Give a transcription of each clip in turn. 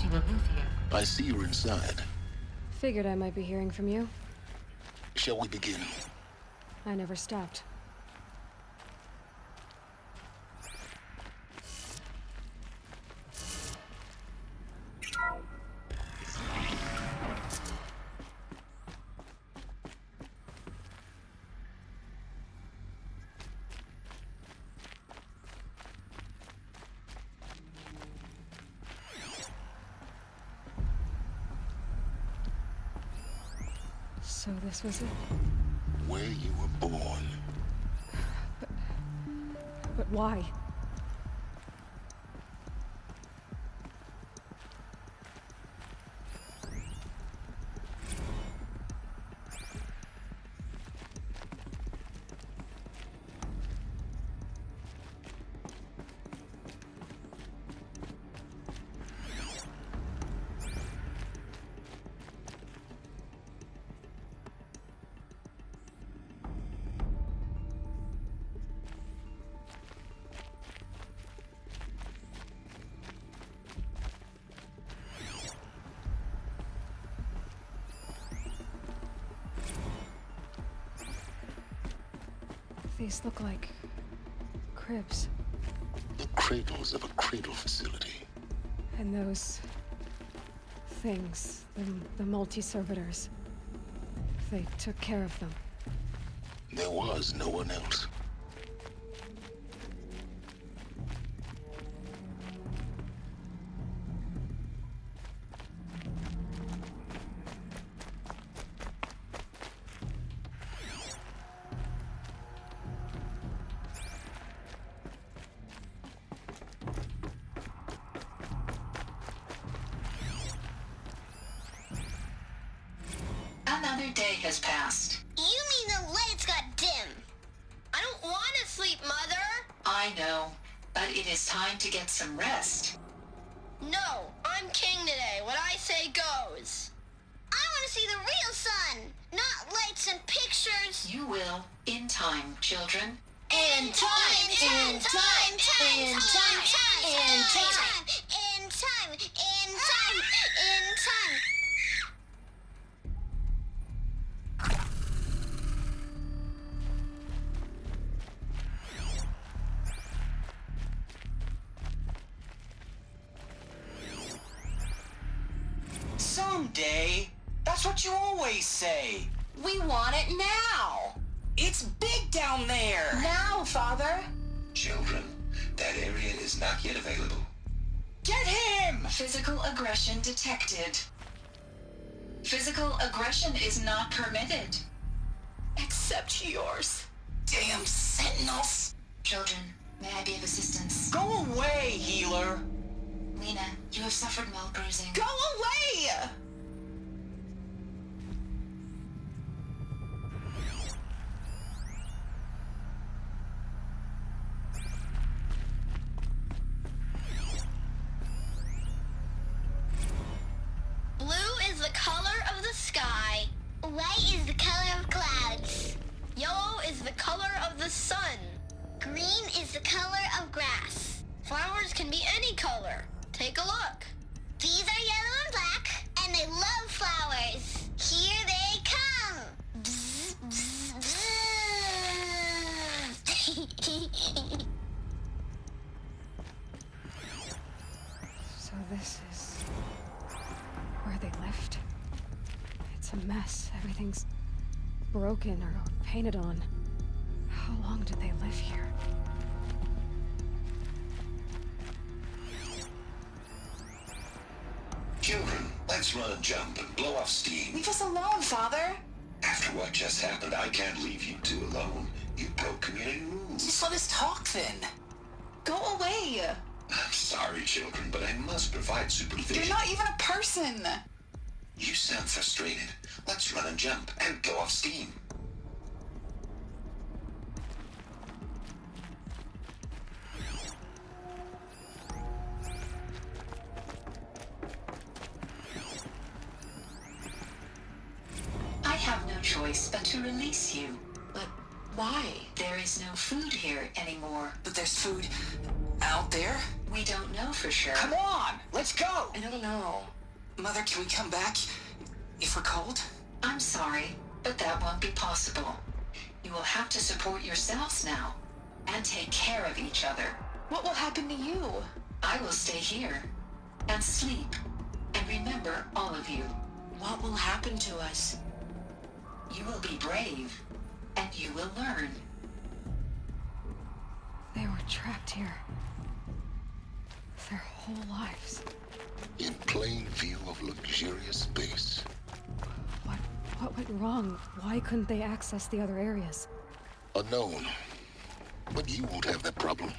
you aloof here. I see you're inside. Figured I might be hearing from you. Shall we begin? I never stopped. So this was it? Where you were born. But why? These look like cribs. The cradles of a cradle facility. And those things, the multi-servitors, they took care of them. There was no one else. Another day has passed. You mean the lights got dim? I don't want to sleep, Mother. I know, but it is time to get some rest. No, I'm king today. What I say goes. I want to see the real sun, not lights and pictures. You will, in time, children. In time, in time, in time, in time, in time, in time, in time. Someday. That's what you always say. We want it now. It's big down there. Now, Father. Children, that area is not yet available. Get him! Physical aggression detected. Physical aggression is not permitted. Except yours. Damn sentinels. Children, may I be of assistance? Go away, healer. Lena, you have suffered mild bruising. Go away! Blue is the color of the sky. White is the color of clouds. Yellow is the color of the sun. Green is the color of grass. Flowers can be any color. Take a look. These are yellow and black, and they love flowers. Here they come. Bzz, bzz, bzz. So this is where they lived. It's a mess. Everything's broken or painted on. How long did they live here? Children, let's run and jump and blow off steam. Leave us alone, Father. After what just happened, I can't leave you two alone. You broke community rules. Just let us talk then. Go away. I'm sorry, children, but I must provide supervision. You're not even a person. You sound frustrated. Let's run and jump and blow off steam. I have no choice but to release you. But why? There is no food here anymore. But there's food out there. We don't know for sure. Come on, let's go. I don't know. Mother, can we come back if we're cold? I'm sorry, but that won't be possible. You will have to support yourselves now, and take care of each other. What will happen to you? I will stay here, and sleep, and remember all of you. What will happen to us? You will be brave, and you will learn. They were trapped here. Their whole lives. In plain view of luxurious space. What went wrong? Why couldn't they access the other areas? Unknown. But you won't have that problem.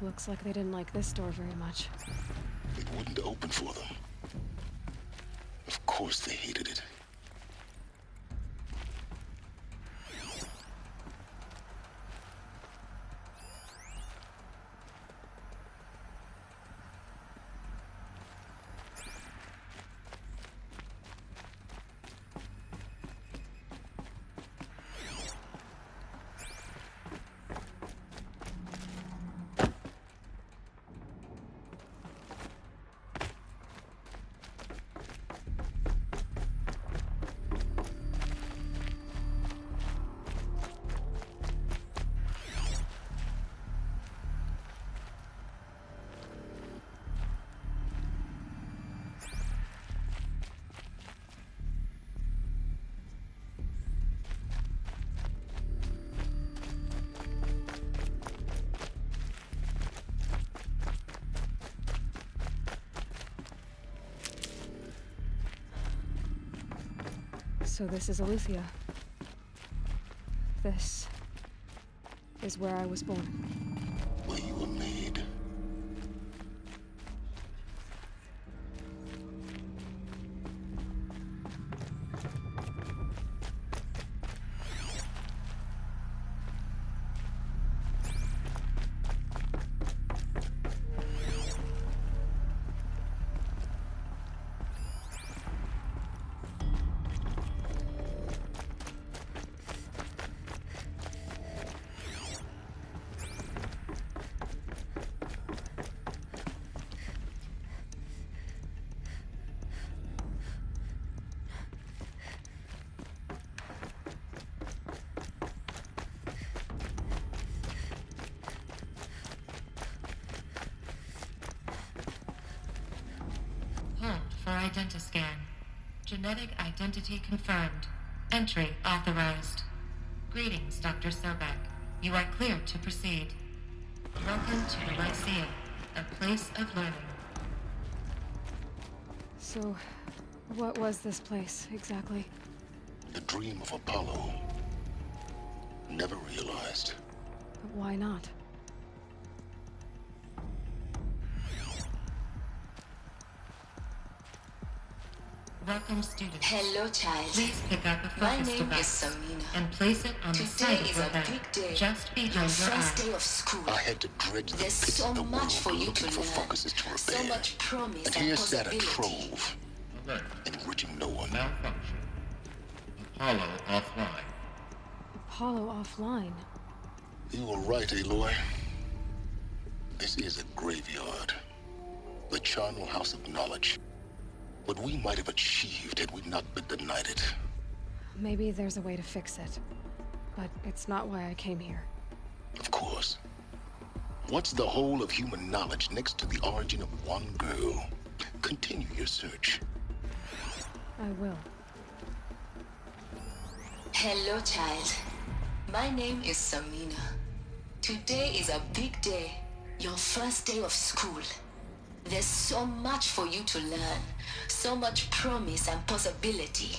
Looks like they didn't like this door very much. It wouldn't open for them. Of course they hated it. So this is Eleuthia. This is where I was born. Where you were made. Hold for identiscan. Genetic identity confirmed. Entry authorized. Greetings, Dr. Sobek. You are clear to proceed. Welcome to the Lyceum, a place of learning. So, what was this place, exactly? The dream of Apollo. Never realized. But why not? Welcome, students. Hello, child. Please pick up a My focus name device is Samina. and place it on the Today side of is your a head, big day. just behind Your your first eye. day of school. I had to dredge the There's pits so of the much world for you looking to for learn. focuses to repair. So much promise And and here sat a possibility. trove, Alert. enriching no one. Malfunction. Apollo offline. Apollo offline. You were right, Aloy. This is a graveyard. The charnel house of knowledge. What we might have achieved had we not been denied it. Maybe there's a way to fix it. But it's not why I came here. Of course. What's the whole of human knowledge next to the origin of one girl? Continue your search. I will. Hello, child. My name is Samina. Today is a big day. Your first day of school. There's so much for you to learn. So much promise and possibility.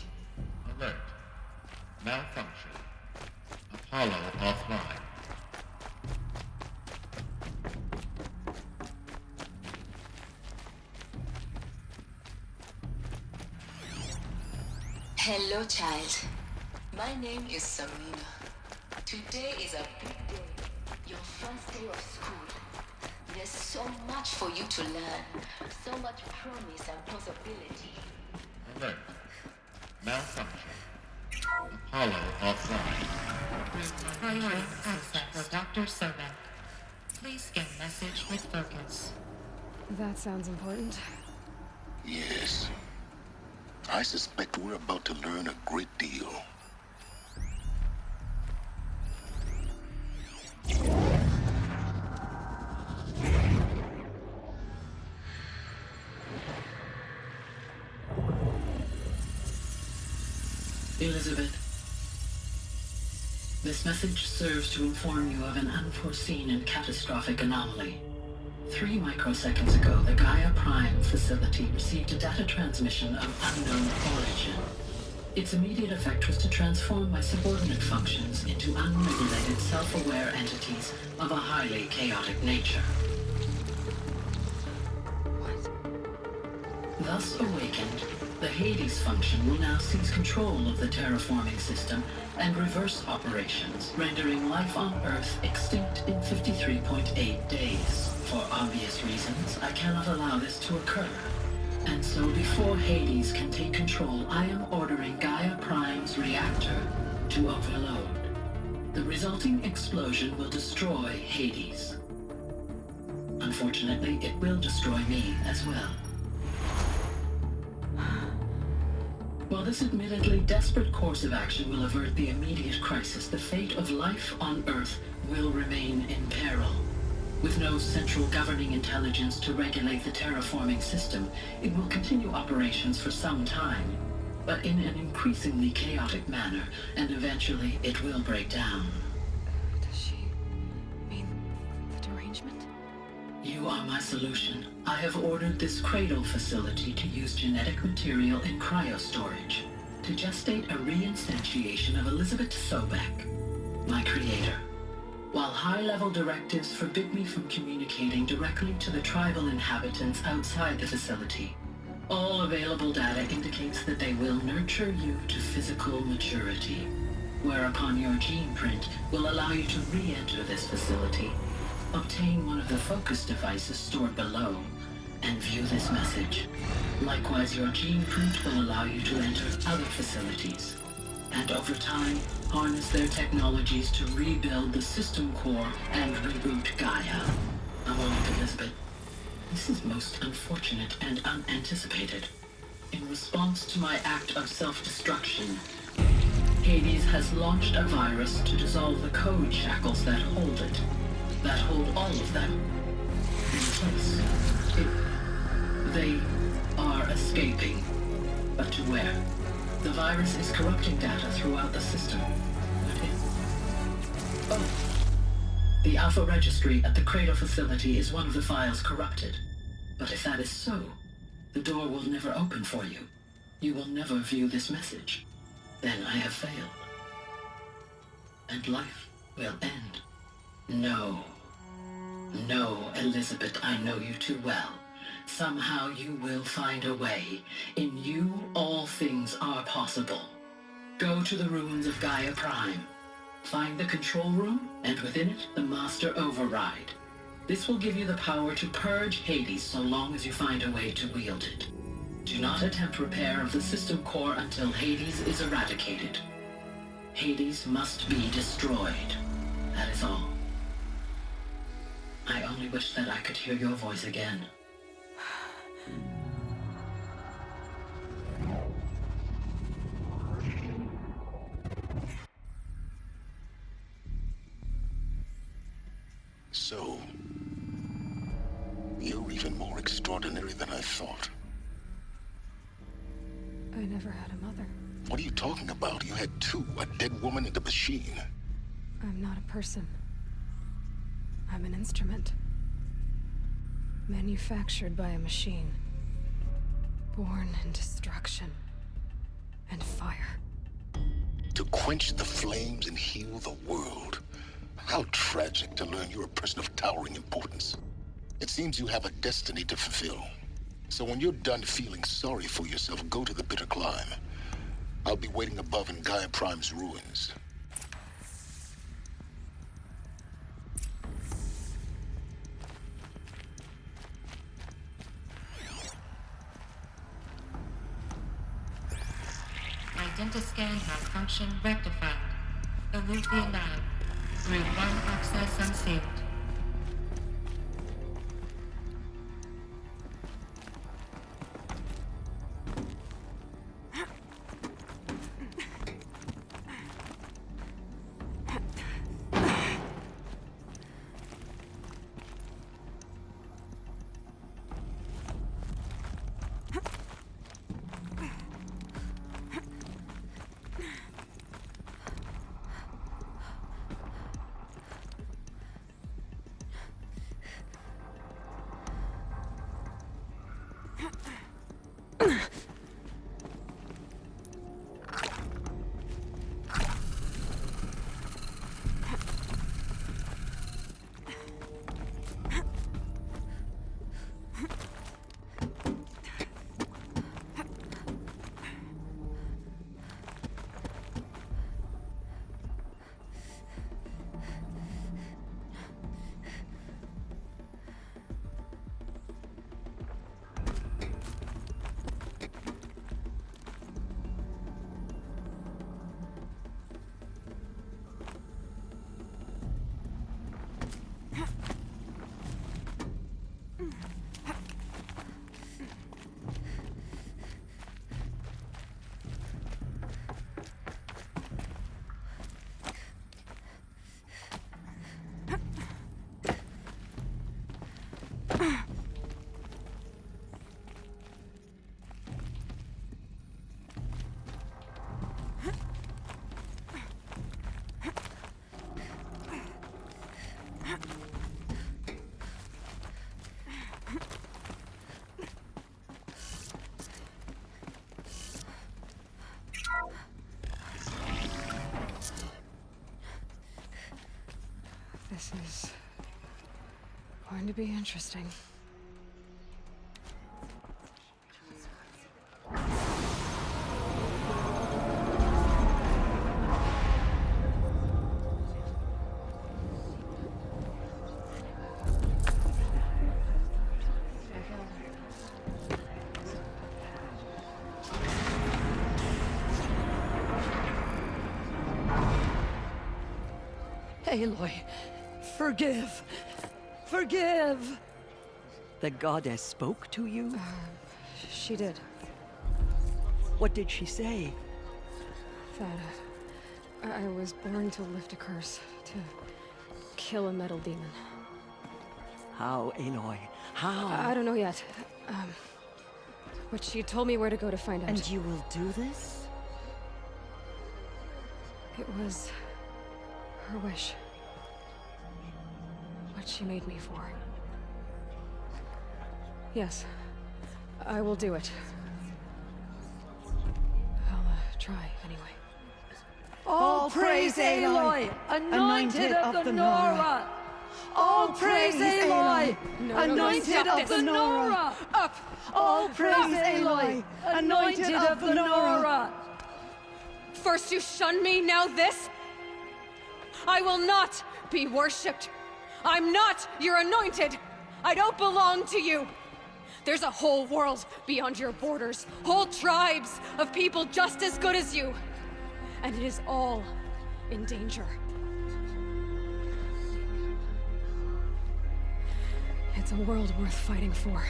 Alert. Malfunction. Apollo offline. Hello, child. My name is Samina. Today is a big day. Your first day of school. There's so much for you to learn. So much promise and possibility. Alert. Malfunction. Apollo offline. Priority access for Dr. Sobek. Please scan message with focus. That sounds important. Yes. I suspect we're about to learn a great deal. Elizabeth, this message serves to inform you of an unforeseen and catastrophic anomaly. 3 microseconds ago, the Gaia Prime facility received a data transmission of unknown origin. Its immediate effect was to transform my subordinate functions into unregulated, self-aware entities of a highly chaotic nature. Thus awakened, the Hades function will now seize control of the terraforming system and reverse operations, rendering life on Earth extinct in 53.8 days. For obvious reasons, I cannot allow this to occur. And so before Hades can take control, I am ordering Gaia Prime's reactor to overload. The resulting explosion will destroy Hades. Unfortunately, it will destroy me as well. While this admittedly desperate course of action will avert the immediate crisis, the fate of life on Earth will remain in peril. With no central governing intelligence to regulate the terraforming system, it will continue operations for some time, but in an increasingly chaotic manner, and eventually it will break down. Does she mean the derangement? You are my solution. I have ordered this cradle facility to use genetic material in cryostorage to gestate a reinstantiation of Elizabeth Sobek, my creator. While high-level directives forbid me from communicating directly to the tribal inhabitants outside the facility, all available data indicates that they will nurture you to physical maturity, whereupon your gene print will allow you to re-enter this facility, obtain one of the focus devices stored below, and view this message. Likewise, your gene print will allow you to enter other facilities, and over time, harness their technologies to rebuild the system core and reboot Gaia. A moment, Elizabeth. This is most unfortunate and unanticipated. In response to my act of self-destruction, Hades has launched a virus to dissolve the code shackles that hold it, that hold all of them in place. They are escaping, but to where? The virus is corrupting data throughout the system. Oh. The Alpha Registry at the Cradle facility is one of the files corrupted. But if that is so, the door will never open for you. You will never view this message. Then I have failed. And life will end. No. No, Elizabeth, I know you too well. Somehow you will find a way. In you, all things are possible. Go to the ruins of Gaia Prime. Find the control room, and within it, the Master Override. This will give you the power to purge Hades so long as you find a way to wield it. Do not attempt repair of the system core until Hades is eradicated. Hades must be destroyed. That is all. I only wish that I could hear your voice again. So, you're even more extraordinary than I thought. I never had a mother. What are you talking about? You had two, a dead woman and a machine. I'm not a person. I'm an instrument. Manufactured by a machine. Born in destruction and fire. To quench the flames and heal the world. How tragic to learn you're a person of towering importance. It seems you have a destiny to fulfill. So when you're done feeling sorry for yourself, go to the bitter climb. I'll be waiting above in Gaia Prime's ruins. Identiscan malfunction rectified. Alethea 9. Route 1 access unsealed. This is going to be interesting. Aloy, forgive! Forgive! The goddess spoke to you? She did. What did she say? That I was born to lift a curse, to kill a metal demon. How, Aloy? How? I don't know yet. But she told me where to go to find out. And you will do this? It was her wish. What she made me for. Yes, I will do it. I'll try anyway. All praise Aloy, anointed of the Nora! All praise Aloy, anointed of the Nora! Up! All praise Aloy, anointed of the Nora! First you shun me, now this? I will not be worshipped. I'm not your anointed. I don't belong to you. There's a whole world beyond your borders, whole tribes of people just as good as you. And it is all in danger. It's a world worth fighting for.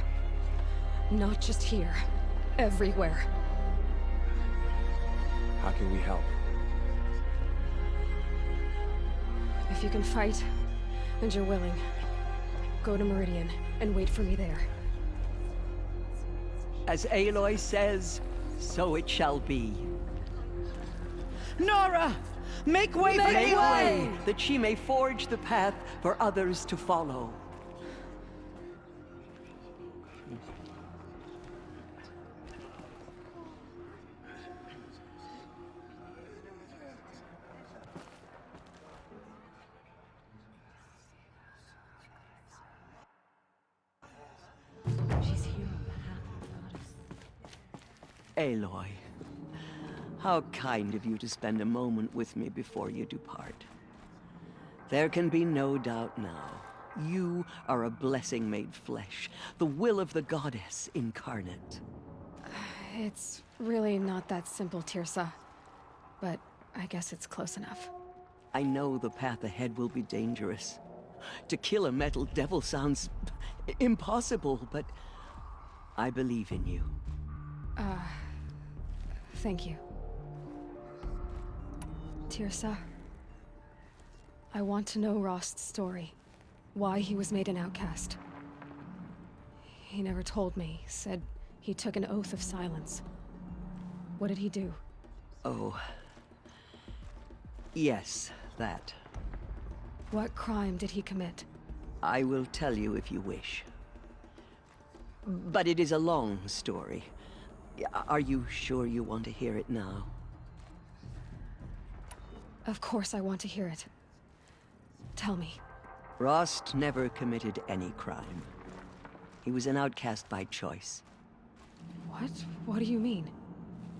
Not just here, everywhere. How can we help? If you can fight, and you're willing, go to Meridian and wait for me there. As Aloy says, so it shall be. Nora! Make way for Aloy! That she may forge the path for others to follow. Aloy, how kind of you to spend a moment with me before you depart. There can be no doubt now. You are a blessing made flesh, the will of the goddess incarnate. It's really not that simple, Tirsa. but I guess it's close enough. I know the path ahead will be dangerous. To kill a metal devil sounds impossible, but I believe in you. Thank you. Tirsa, I want to know Rost's story. Why he was made an outcast. He never told me. Said he took an oath of silence. What did he do? Oh. Yes, that. What crime did he commit? I will tell you if you wish. But it is a long story. Are you sure you want to hear it now? Of course I want to hear it. Tell me. Rost never committed any crime. He was an outcast by choice. What? What do you mean?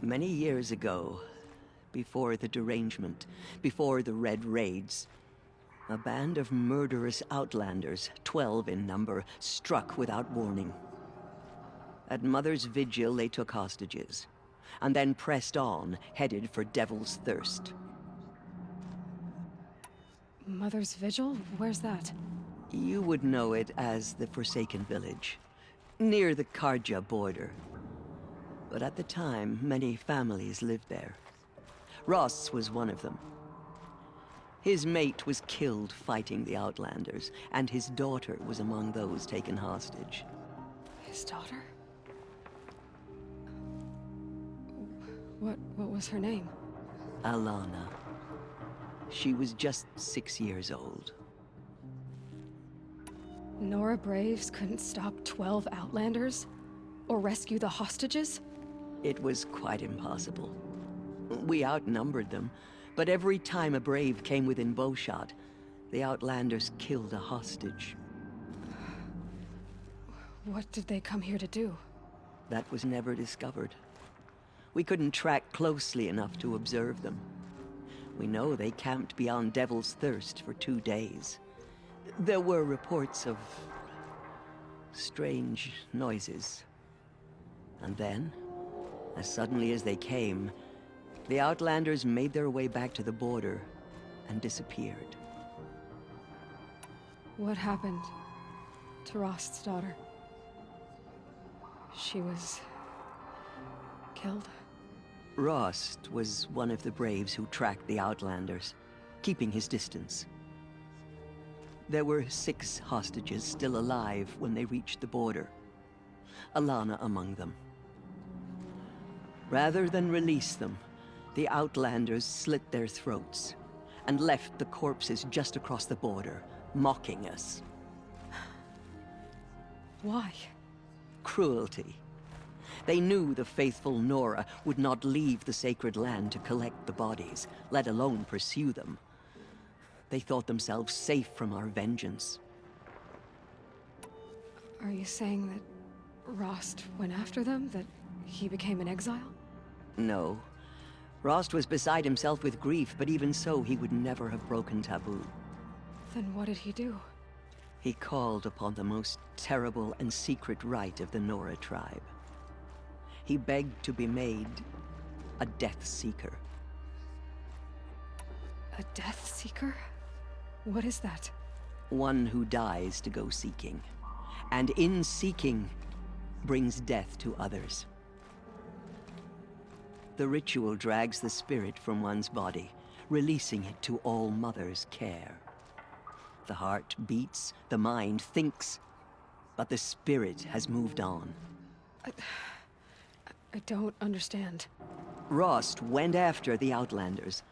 Many years ago, before the derangement, before the Red Raids, a band of murderous outlanders, 12 in number, struck without warning. At Mother's Vigil, they took hostages, and then pressed on, headed for Devil's Thirst. Mother's Vigil? Where's that? You would know it as the Forsaken Village, near the Karja border. But at the time, many families lived there. Rost's was one of them. His mate was killed fighting the Outlanders, and his daughter was among those taken hostage. His daughter? What was her name? Alana. She was just 6 years old. Nora Braves couldn't stop 12 Outlanders? Or rescue the hostages? It was quite impossible. We outnumbered them, but every time a Brave came within bowshot, the Outlanders killed a hostage. What did they come here to do? That was never discovered. We couldn't track closely enough to observe them. We know they camped beyond Devil's Thirst for 2 days. There were reports of strange noises. And then, as suddenly as they came, the Outlanders made their way back to the border and disappeared. What happened to Rost's daughter? She was killed? Rost was one of the Braves who tracked the Outlanders, keeping his distance. There were 6 hostages still alive when they reached the border, Alana among them. Rather than release them, the Outlanders slit their throats and left the corpses just across the border, mocking us. Why? Cruelty. They knew the faithful Nora would not leave the sacred land to collect the bodies, let alone pursue them. They thought themselves safe from our vengeance. Are you saying that Rost went after them? That he became an exile? No. Rost was beside himself with grief, but even so, he would never have broken taboo. Then what did he do? He called upon the most terrible and secret rite of the Nora tribe. He begged to be made a Death Seeker. A Death Seeker? What is that? One who dies to go seeking, and in seeking, brings death to others. The ritual drags the spirit from one's body, releasing it to All Mother's care. The heart beats, the mind thinks, but the spirit has moved on. I don't understand. Rost went after the Outlanders,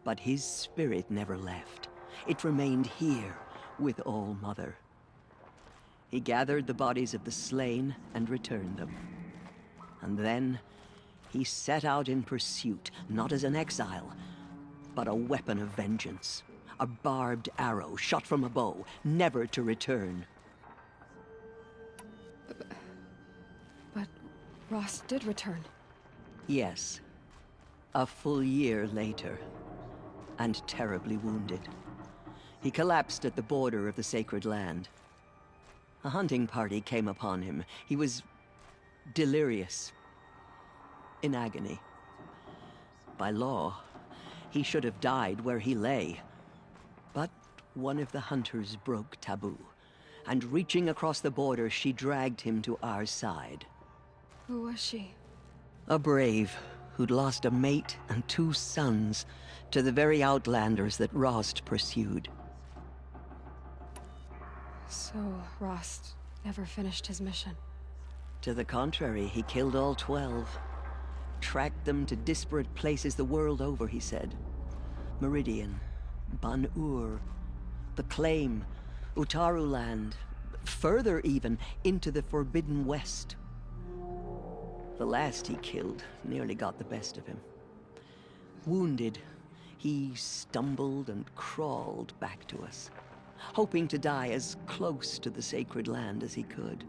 but his spirit never left. It remained here with All Mother. He gathered the bodies of the slain and returned them. And then he set out in pursuit, not as an exile, but a weapon of vengeance. A barbed arrow shot from a bow, never to return. But Rost did return. Yes. A full year later, and terribly wounded. He collapsed at the border of the sacred land. A hunting party came upon him. He was delirious, in agony. By law, he should have died where he lay. But one of the hunters broke taboo, and reaching across the border, she dragged him to our side. Who was she? A brave who'd lost a mate and 2 sons to the very outlanders that Rost pursued. So, Rost never finished his mission. To the contrary, he killed all 12. Tracked them to disparate places the world over, he said. Meridian, Ban-Ur, the Claim, Utaru Land, further even, into the Forbidden West. The last he killed nearly got the best of him. Wounded, he stumbled and crawled back to us, hoping to die as close to the sacred land as he could.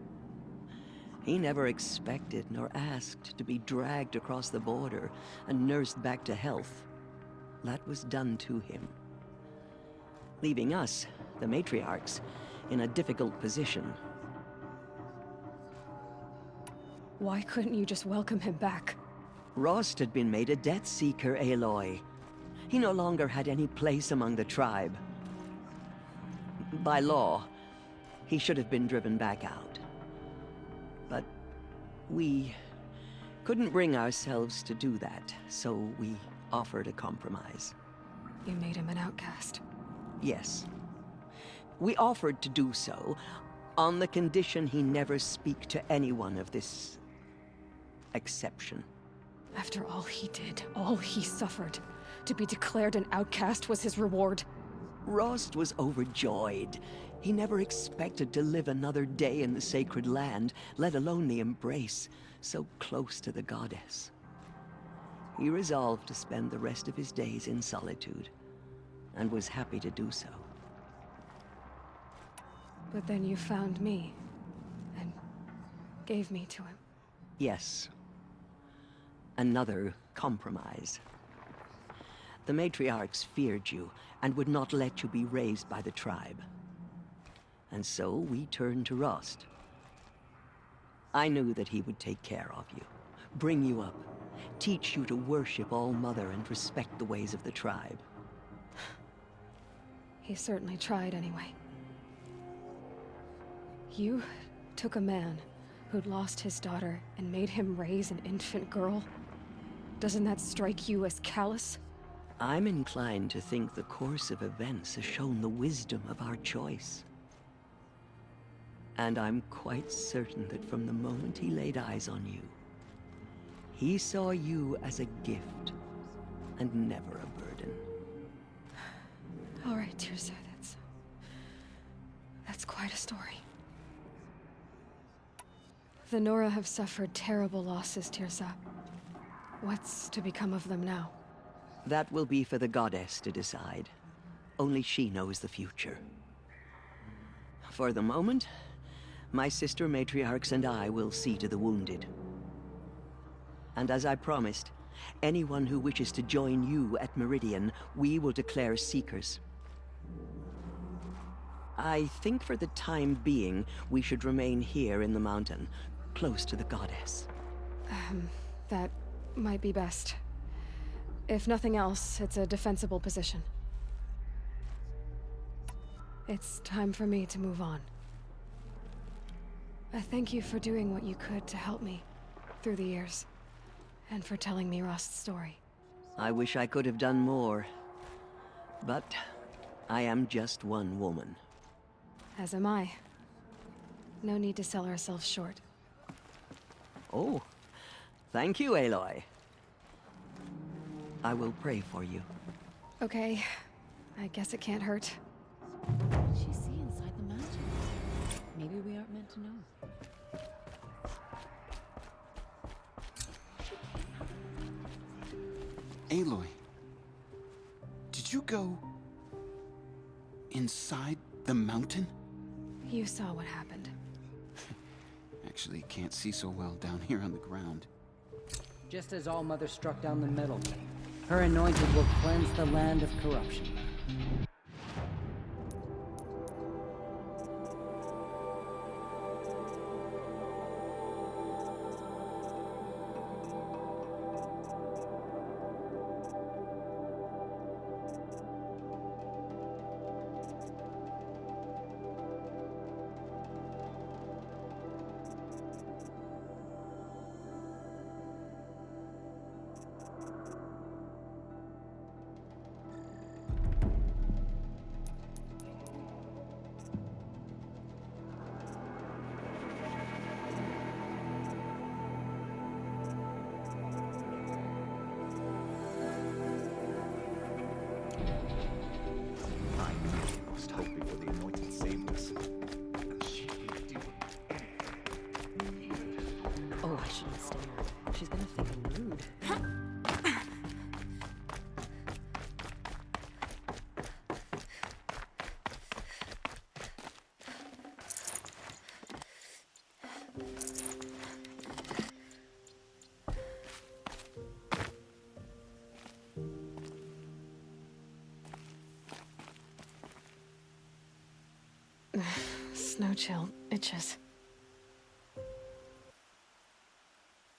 He never expected nor asked to be dragged across the border and nursed back to health. That was done to him, leaving us, the matriarchs, in a difficult position. Why couldn't you just welcome him back? Rost had been made a Death Seeker, Aloy. He no longer had any place among the tribe. By law, he should have been driven back out. But we couldn't bring ourselves to do that, so we offered a compromise. You made him an outcast. Yes. We offered to do so on the condition he never speak to anyone of this exception. After all he did, all he suffered, to be declared an outcast was his reward. Rost was overjoyed. He never expected to live another day in the sacred land, let alone the embrace, so close to the goddess. He resolved to spend the rest of his days in solitude, and was happy to do so. But then you found me, and gave me to him. Yes. Another compromise. The matriarchs feared you, and would not let you be raised by the tribe. And so we turned to Rost. I knew that he would take care of you, bring you up, teach you to worship All-Mother and respect the ways of the tribe. He certainly tried anyway. You took a man who'd lost his daughter and made him raise an infant girl? Doesn't that strike you as callous? I'm inclined to think the course of events has shown the wisdom of our choice. And I'm quite certain that from the moment he laid eyes on you, he saw you as a gift, and never a burden. All right, Teersa, that's quite a story. The Nora have suffered terrible losses, Teersa. What's to become of them now? That will be for the goddess to decide. Only she knows the future. For the moment, my sister matriarchs and I will see to the wounded. And as I promised, anyone who wishes to join you at Meridian, we will declare seekers. I think for the time being, we should remain here in the mountain, close to the goddess. That might be best. If nothing else, it's a defensible position. It's time for me to move on. I thank you for doing what you could to help me through the years, and for telling me Rost's story. I wish I could have done more, but I am just one woman. As am I. No need to sell ourselves short. Oh, thank you, Aloy. I will pray for you. Okay, I guess it can't hurt. What did she see inside the mountain? Maybe we aren't meant to know. Aloy, did you go inside the mountain? You saw what happened. Actually, can't see so well down here on the ground. Just as All-Mother struck down the Middle King, her anointed will cleanse the land of corruption. snow chill itches.